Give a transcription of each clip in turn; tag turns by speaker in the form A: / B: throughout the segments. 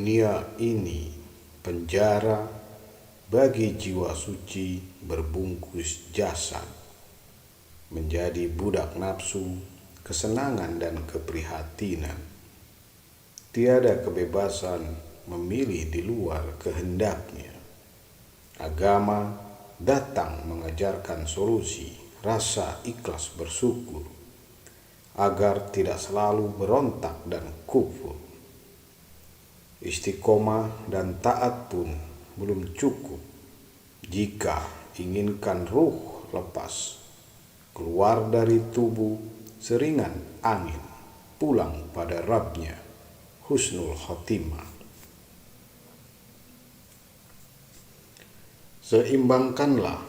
A: Dunia ini penjara bagi jiwa suci berbungkus jasad, menjadi budak nafsu, kesenangan dan keprihatinan. Tiada kebebasan memilih di luar kehendaknya. Agama datang mengajarkan solusi rasa ikhlas bersyukur, agar tidak selalu berontak dan kufur. Istiqomah dan taat pun belum cukup jika inginkan ruh lepas, keluar dari tubuh seringan angin, pulang pada Rabbnya, husnul khotimah. Seimbangkanlah,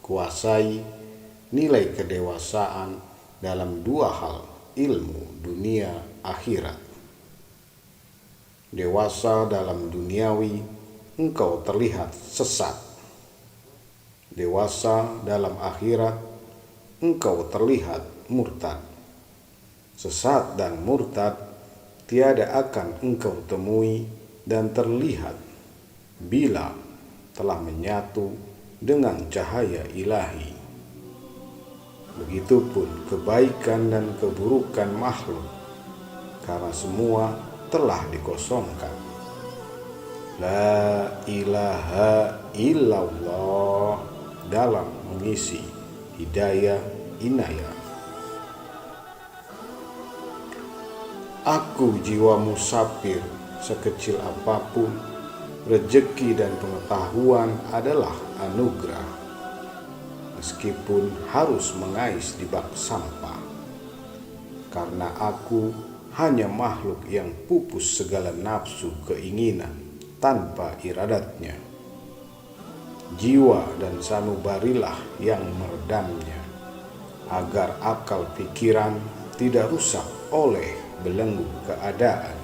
A: kuasai nilai kedewasaan dalam dua hal, ilmu dunia akhirat. Dewasa dalam duniawi, engkau terlihat sesat. Dewasa dalam akhirat, engkau terlihat murtad. Sesat dan murtad tiada akan engkau temui dan terlihat bila telah menyatu dengan cahaya ilahi. Begitupun kebaikan dan keburukan makhluk, karena semua telah dikosongkan. La ilaha illallah dalam mengisi hidayah inayah. Aku jiwa musafir, sekecil apapun, rejeki dan pengetahuan adalah anugerah. Meskipun harus mengais di bak sampah, karena aku hanya makhluk yang pupus segala nafsu keinginan tanpa iradatnya. Jiwa dan sanubarilah yang meredamnya, agar akal pikiran tidak rusak oleh belenggu keadaan.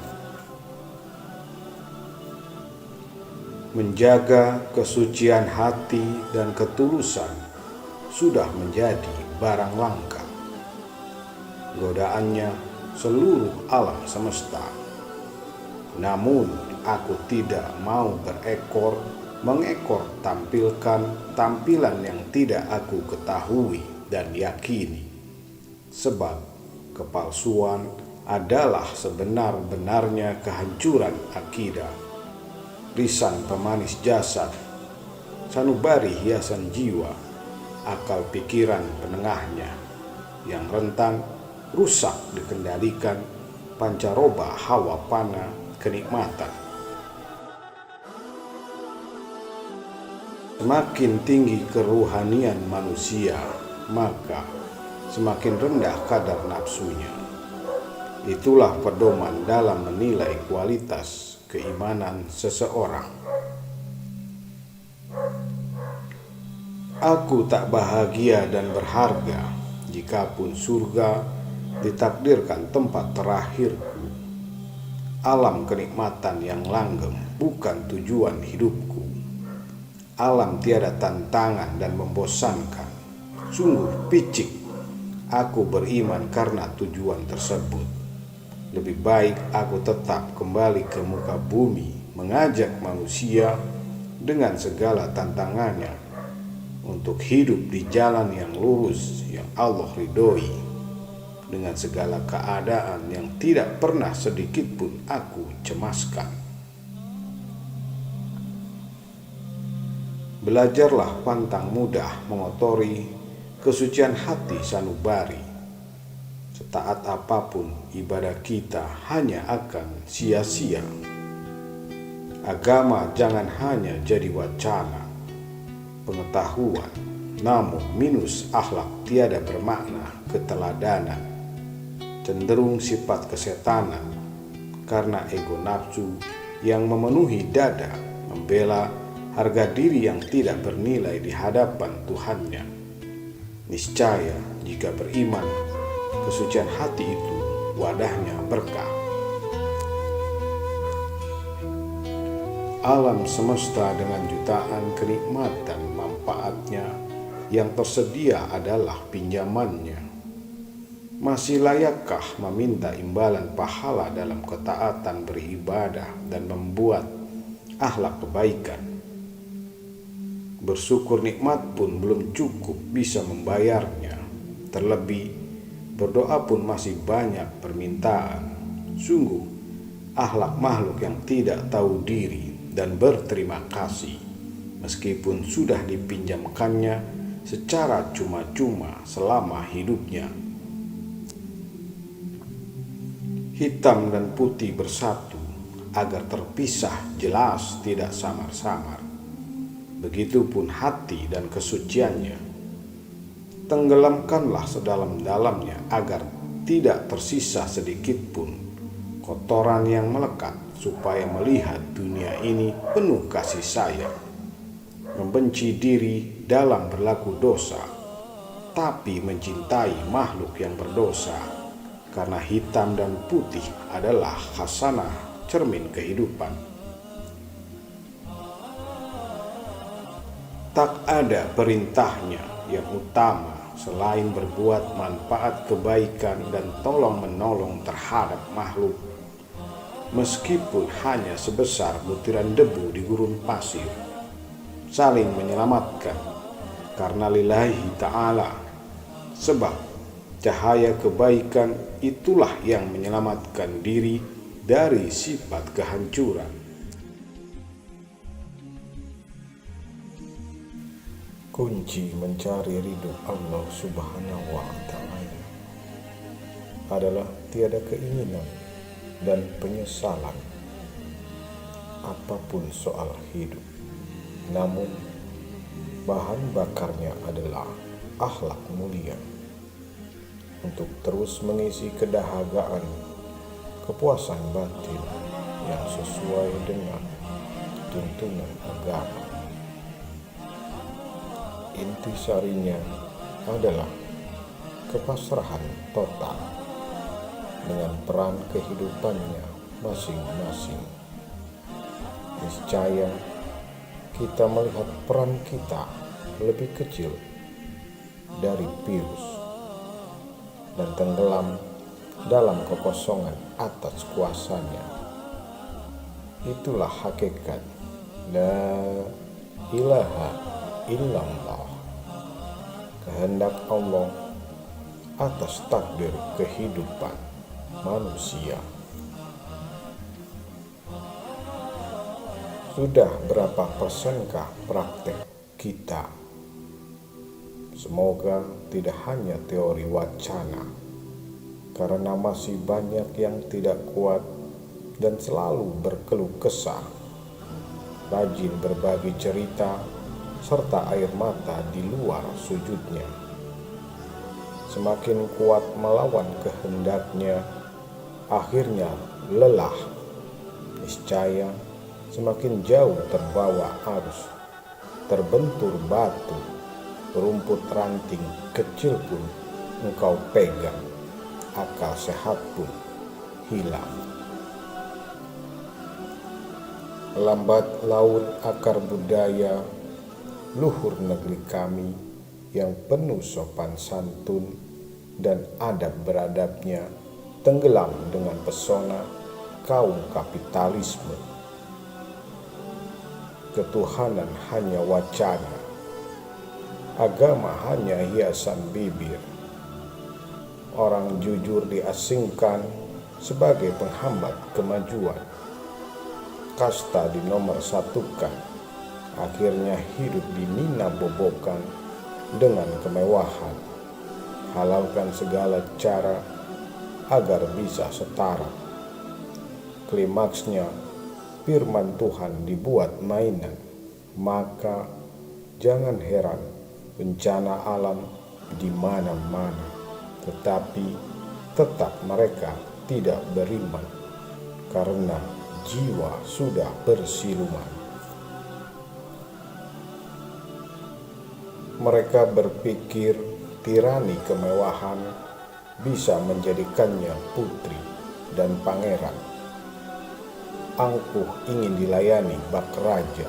A: Menjaga kesucian hati dan ketulusan sudah menjadi barang langka. Godaannya seluruh alam semesta. Namun aku tidak mau mengekor tampilkan tampilan yang tidak aku ketahui dan yakini. Sebab kepalsuan adalah sebenar-benarnya kehancuran akidah. Lisan pemanis jasad, sanubari hiasan jiwa, akal pikiran penengahnya, yang rentan rusak dikendalikan pancaroba hawa pana kenikmatan. Semakin tinggi keruhanian manusia, maka semakin rendah kadar nafsunya. Itulah pedoman dalam menilai kualitas keimanan seseorang. Aku tak bahagia dan berharga jikapun surga ditakdirkan tempat terakhirku. Alam kenikmatan yang langgeng bukan tujuan hidupku. Alam tiada tantangan dan membosankan. Sungguh picik aku beriman karena tujuan tersebut. Lebih baik aku tetap kembali ke muka bumi, mengajak manusia dengan segala tantangannya untuk hidup di jalan yang lurus yang Allah ridhoi, dengan segala keadaan yang tidak pernah sedikit pun aku cemaskan. Belajarlah pantang mudah mengotori kesucian hati sanubari. Setaat apapun ibadah kita hanya akan sia-sia. Agama jangan hanya jadi wacana, pengetahuan, namun minus akhlak tiada bermakna keteladanan. Cenderung sifat kesetanan karena ego nafsu yang memenuhi dada, membela harga diri yang tidak bernilai di hadapan Tuhannya. Niscaya jika beriman, kesucian hati itu wadahnya berkah. Alam semesta dengan jutaan kenikmatan manfaatnya yang tersedia adalah pinjamannya. Masih layakkah meminta imbalan pahala dalam ketaatan beribadah dan membuat akhlak kebaikan? Bersyukur nikmat pun belum cukup bisa membayarnya. Terlebih, berdoa pun masih banyak permintaan. Sungguh, akhlak makhluk yang tidak tahu diri dan berterima kasih, meskipun sudah dipinjamkannya secara cuma-cuma selama hidupnya. Hitam dan putih bersatu agar terpisah jelas tidak samar-samar. Begitupun hati dan kesuciannya. Tenggelamkanlah sedalam-dalamnya agar tidak tersisa sedikit pun kotoran yang melekat, supaya melihat dunia ini penuh kasih sayang. Membenci diri dalam berlaku dosa, tapi mencintai makhluk yang berdosa. Karena hitam dan putih adalah khasanah cermin kehidupan. Tak ada perintahnya yang utama selain berbuat manfaat kebaikan dan tolong-menolong terhadap makhluk, meskipun hanya sebesar butiran debu di gurun pasir. Saling menyelamatkan karena lillahi ta'ala, sebab cahaya kebaikan itulah yang menyelamatkan diri dari sifat kehancuran.
B: Kunci mencari ridho Allah Subhanahu wa Ta'ala adalah tiada keinginan dan penyesalan apapun soal hidup. Namun, bahan bakarnya adalah akhlak mulia untuk terus mengisi kedahagaan, kepuasan batin yang sesuai dengan tuntunan agama. Intisarinya adalah kepasrahan total dengan peran kehidupannya masing-masing. Niscaya kita melihat peran kita lebih kecil dari virus dan tenggelam dalam kekosongan atas kuasanya. Itulah hakikat la ilaha illallah, kehendak Allah atas takdir kehidupan manusia. Sudah berapa persenkah praktek kita? Semoga tidak hanya teori wacana, karena masih banyak yang tidak kuat dan selalu berkeluh kesah, rajin berbagi cerita, serta air mata di luar sujudnya. Semakin kuat melawan kehendaknya, akhirnya lelah. Niscaya semakin jauh terbawa arus, terbentur batu, rumput ranting kecil pun engkau pegang, akal sehat pun hilang. Lambat laut akar budaya, luhur negeri kami yang penuh sopan santun dan adab beradabnya tenggelam dengan pesona kaum kapitalisme. Ketuhanan hanya wacana, agama hanya hiasan bibir. Orang jujur diasingkan sebagai penghambat kemajuan. Kasta dinomor satukan, akhirnya hidup dinina-bobokan dengan kemewahan. Halalkan segala cara agar bisa setara. Klimaksnya, firman Tuhan dibuat mainan, maka jangan heran bencana alam di mana-mana, tetapi tetap mereka tidak beriman karena jiwa sudah bersiluman. Mereka berpikir tirani kemewahan bisa menjadikannya putri dan pangeran. Angkuh ingin dilayani bak raja.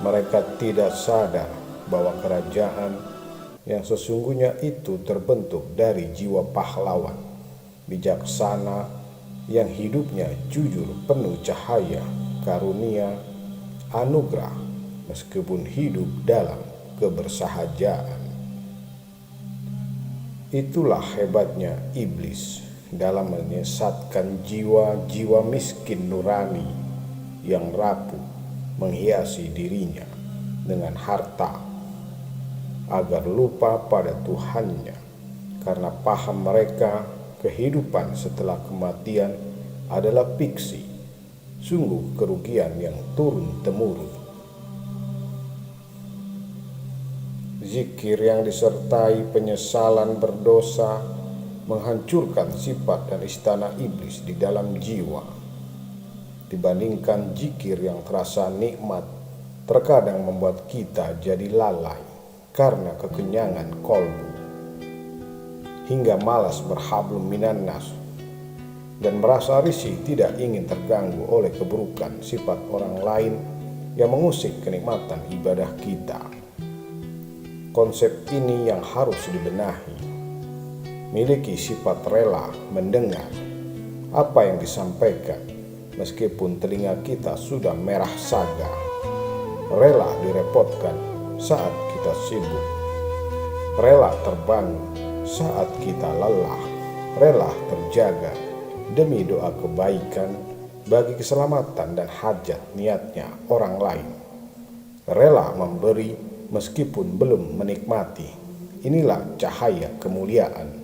B: Mereka tidak sadar bahwa kerajaan yang sesungguhnya itu terbentuk dari jiwa pahlawan, bijaksana, yang hidupnya jujur, penuh cahaya, karunia, anugerah, meskipun hidup dalam kebersahajaan. Itulah hebatnya iblis dalam menyesatkan jiwa-jiwa miskin nurani yang rapuh, menghiasi dirinya dengan harta agar lupa pada Tuhannya, karena paham mereka kehidupan setelah kematian adalah fiksi. Sungguh kerugian yang turun-temurun. Zikir yang disertai penyesalan berdosa menghancurkan sifat dan istana iblis di dalam jiwa. Dibandingkan zikir yang terasa nikmat, terkadang membuat kita jadi lalai karena kekenyangan kolbu, hingga malas berhablum minan nas dan merasa risih tidak ingin terganggu oleh keburukan sifat orang lain yang mengusik kenikmatan ibadah kita. Konsep ini yang harus dibenahi. Miliki sifat rela mendengar apa yang disampaikan meskipun telinga kita sudah merah saga. Rela direpotkan saat kita sibuk. Rela terbangun saat kita lelah. Rela terjaga demi doa kebaikan bagi keselamatan dan hajat niatnya orang lain. Rela memberi meskipun belum menikmati. Inilah cahaya kemuliaan.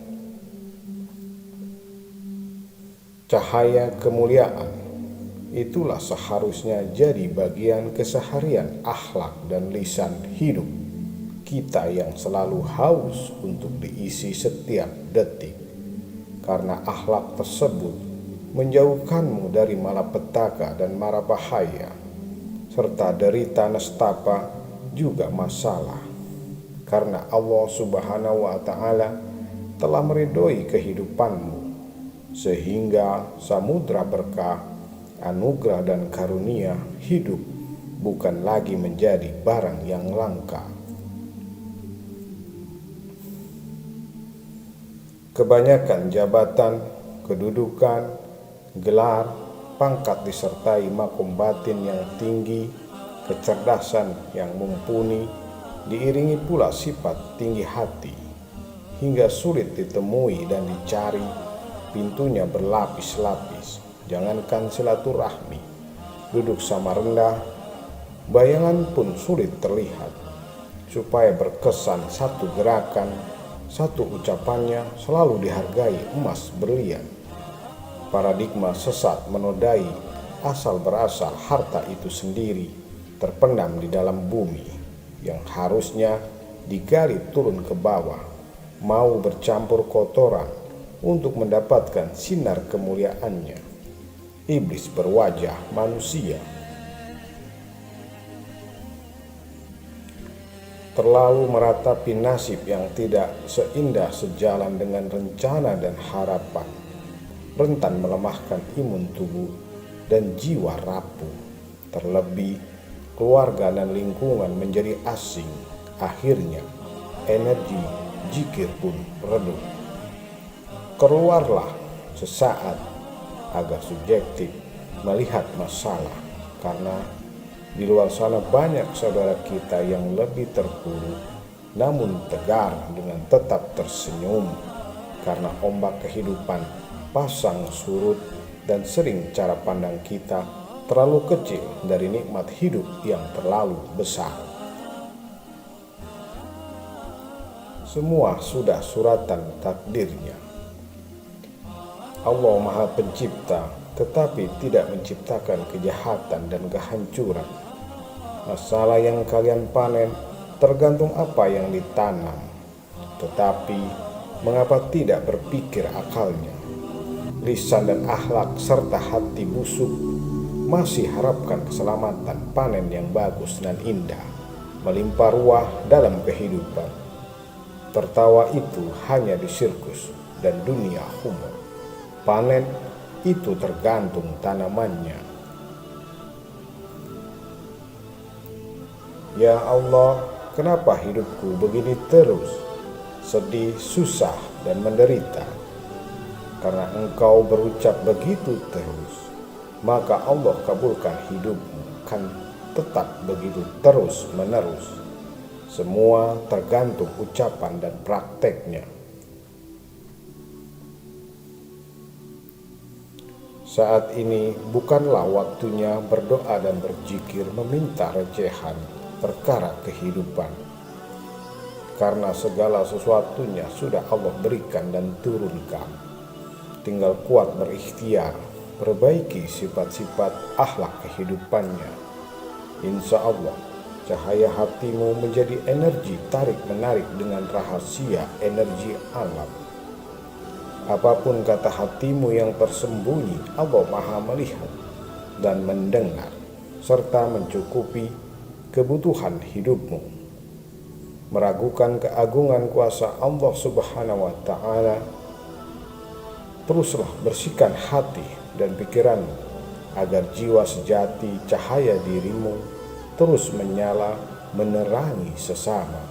B: Cahaya kemuliaan itulah seharusnya jadi bagian keseharian akhlak dan lisan hidup kita yang selalu haus untuk diisi setiap detik, karena akhlak tersebut menjauhkanmu dari malapetaka dan mara bahaya, serta derita nestapa juga masalah, karena Allah Subhanahu wa Ta'ala telah meridhoi kehidupanmu, sehingga samudra berkah, anugerah dan karunia hidup bukan lagi menjadi barang yang langka. Kebanyakan jabatan, kedudukan, gelar, pangkat disertai makom batin yang tinggi, kecerdasan yang mumpuni, diiringi pula sifat tinggi hati, hingga sulit ditemui dan dicari, pintunya berlapis-lapis. Jangankan silaturahmi, duduk sama rendah, bayangan pun sulit terlihat. Supaya berkesan satu gerakan, satu ucapannya selalu dihargai emas berlian. Paradigma sesat menodai asal berasal harta itu sendiri terpendam di dalam bumi yang harusnya digali turun ke bawah, mau bercampur kotoran untuk mendapatkan sinar kemuliaannya. Iblis berwajah manusia. Terlalu meratapi nasib yang tidak seindah sejalan dengan rencana dan harapan, rentan melemahkan imun tubuh dan jiwa rapuh. Terlebih, keluarga dan lingkungan menjadi asing. Akhirnya, energi zikir pun redup. Keluarlah sesaat agar subjektif melihat masalah, karena di luar sana banyak saudara kita yang lebih terpuruk namun tegar dengan tetap tersenyum, karena ombak kehidupan pasang surut dan sering cara pandang kita terlalu kecil dari nikmat hidup yang terlalu besar. Semua sudah suratan takdirnya. Allah Maha Pencipta, tetapi tidak menciptakan kejahatan dan kehancuran. Masalah yang kalian panen tergantung apa yang ditanam. Tetapi mengapa tidak berpikir akalnya? Lisan dan akhlak serta hati busuk masih harapkan keselamatan panen yang bagus dan indah, melimpah ruah dalam kehidupan. Tertawa itu hanya di sirkus dan dunia humor. Panen itu tergantung tanamannya. Ya Allah, kenapa hidupku begini terus? sedih, susah, dan menderita. Karena engkau berucap begitu terus, maka Allah kabulkan hidupmu kan tetap begitu terus menerus. Semua tergantung ucapan dan prakteknya. Saat ini bukanlah waktunya berdoa dan berzikir meminta recehan perkara kehidupan. Karena segala sesuatunya sudah Allah berikan dan turunkan. Tinggal kuat berikhtiar, perbaiki sifat-sifat akhlak kehidupannya. Insya Allah, cahaya hatimu menjadi energi tarik-menarik dengan rahasia energi alam. Apapun kata hatimu yang tersembunyi, Allah Maha melihat dan mendengar, serta mencukupi kebutuhan hidupmu. Meragukan keagungan kuasa Allah Subhanahu wa Ta'ala, teruslah bersihkan hati dan pikiranmu agar jiwa sejati cahaya dirimu terus menyala menerangi sesama.